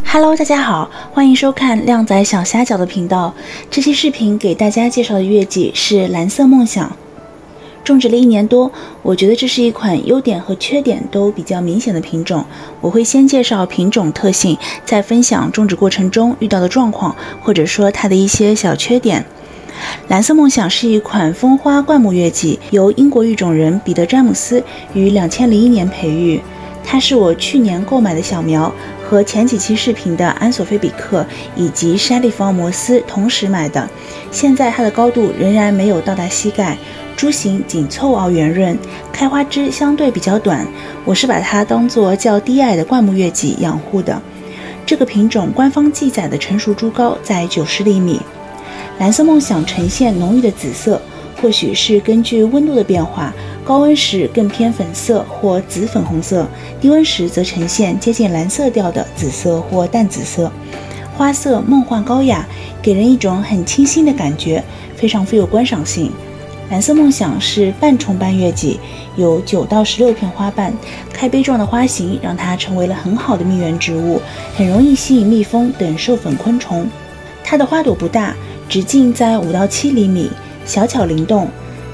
Hello， 大家好，欢迎收看靓仔小虾饺的频道。这期视频给大家介绍的月季是蓝色梦想。种植了1年多，我觉得这是一款优点和缺点都比较明显的品种。我会先介绍品种特性，再分享种植过程中遇到的状况，或者说它的一些小缺点。蓝色梦想是一款风花灌木月季，由英国育种人彼得·詹姆斯于2001年培育。它是我去年购买的小苗，和前几期视频的安索菲比克以及沙利福奥摩斯同时买的。现在它的高度仍然没有到达膝盖，株形紧凑而圆润，开花枝相对比较短。我是把它当作较低矮的灌木月季养护的。这个品种官方记载的成熟株高在90厘米。蓝色梦想呈现浓郁的紫色，或许是根据温度的变化，高温时更偏粉色或紫粉红色，低温时则呈现接近蓝色调的紫色或淡紫色。花色梦幻高雅，给人一种很清新的感觉，非常富有观赏性。蓝色梦想是半重瓣月季，有9到16片花瓣，开杯状的花型让它成为了很好的蜜源植物，很容易吸引蜜蜂等授粉昆虫。它的花朵不大，直径在5到7厘米，小巧灵动。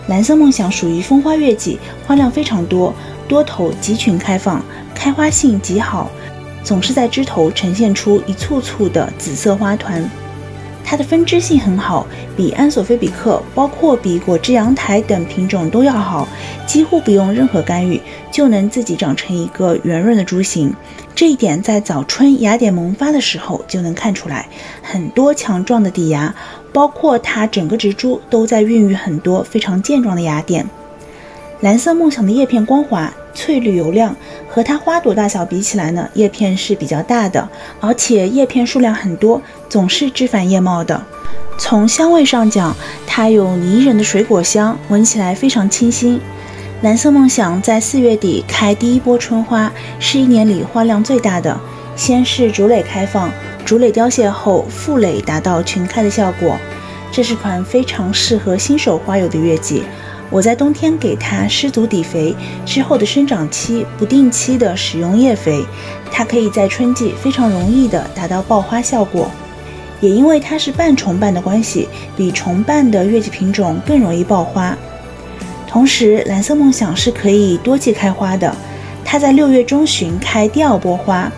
蓝色梦想属于风花月季，花量非常多，多头集群开放，开花性极好，总是在枝头呈现出一簇簇的紫色花团。它的分枝性很好，比安索菲比克，包括比果汁阳台等品种都要好，几乎不用任何干预就能自己长成一个圆润的株形。这一点在早春芽点萌发的时候就能看出来，很多强壮的底芽，包括它整个植株都在孕育很多非常健壮的芽点。蓝色梦想的叶片光滑翠绿油亮，和它花朵大小比起来呢，叶片是比较大的，而且叶片数量很多，总是枝繁叶茂的。从香味上讲，它有迷人的水果香，闻起来非常清新。蓝色梦想在4月底开第一波春花，是1年里花量最大的。先是主蕾开放，主蕾凋谢后，副蕾达到群开的效果。这是款非常适合新手花友的月季。我在冬天给它施足底肥，之后的生长期不定期的使用叶肥，它可以在春季非常容易的达到爆花效果。也因为它是半重瓣的关系，比重瓣的月季品种更容易爆花。同时，蓝色梦想是可以多季开花的，它在6月中旬开第2波花。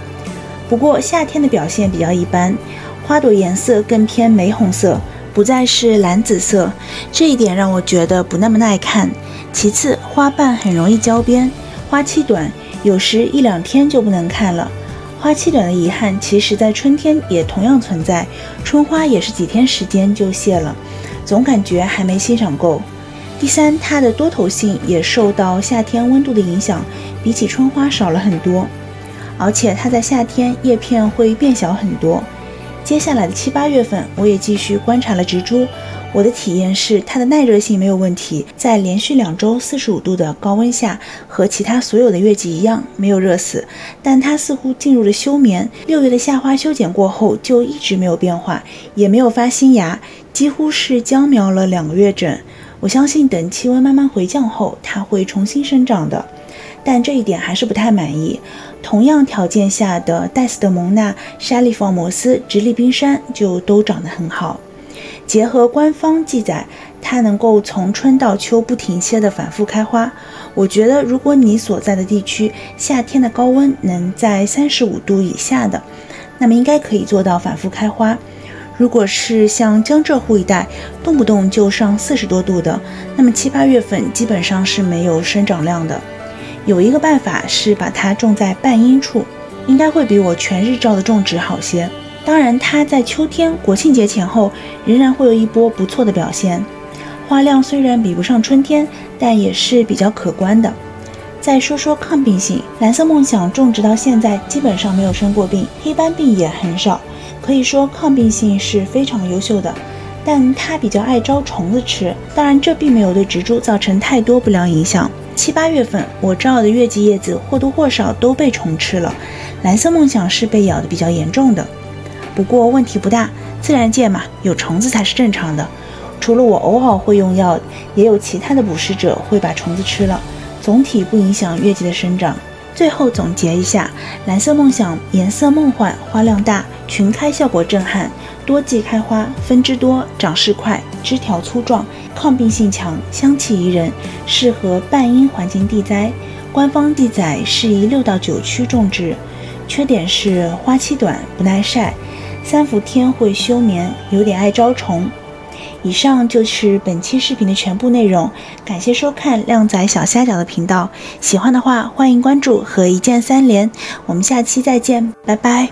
不过夏天的表现比较一般，花朵颜色更偏玫红色，不再是蓝紫色，这一点让我觉得不那么耐看。其次，花瓣很容易焦边，花期短，有时1、2天就不能看了。花期短的遗憾其实在春天也同样存在，春花也是几天时间就谢了，总感觉还没欣赏够。第三，它的多头性也受到夏天温度的影响，比起春花少了很多，而且它在夏天叶片会变小很多。接下来的7、8月份，我也继续观察了植株，我的体验是它的耐热性没有问题，在连续2周45度的高温下，和其他所有的月季一样没有热死，但它似乎进入了休眠。6月的夏花修剪过后就一直没有变化，也没有发新芽，几乎是僵苗了2个月整。我相信等气温慢慢回降后，它会重新生长的，但这一点还是不太满意。同样条件下的戴斯德蒙纳、沙利福奥摩斯、直立冰山就都长得很好。结合官方记载，它能够从春到秋不停歇的反复开花。我觉得如果你所在的地区夏天的高温能在35度以下的，那么应该可以做到反复开花。如果是像江浙沪一带动不动就上40多度的，那么7、8月份基本上是没有生长量的。有一个办法是把它种在半阴处，应该会比我全日照的种植好些。当然，它在秋天国庆节前后仍然会有一波不错的表现。花量虽然比不上春天，但也是比较可观的。再说说抗病性，蓝色梦想种植到现在基本上没有生过病，黑斑病也很少，可以说抗病性是非常优秀的。但它比较爱招虫子吃，当然这并没有对植株造成太多不良影响。7、8月份我照的月季叶子或多或少都被虫吃了，蓝色梦想是被咬的比较严重的，不过问题不大，自然界嘛，有虫子才是正常的。除了我偶尔会用药，也有其他的捕食者会把虫子吃了，总体不影响月季的生长。最后总结一下，蓝色梦想颜色梦幻，花量大，群开效果震撼，多季开花，分枝多，长势快，枝条粗壮，抗病性强，香气宜人，适合半阴环境地栽。官方记载适宜6到9区种植。缺点是花期短，不耐晒，3伏天会休眠，有点爱招虫。以上就是本期视频的全部内容，感谢收看靓仔小虾饺的频道，喜欢的话欢迎关注和一键3连，我们下期再见，拜拜。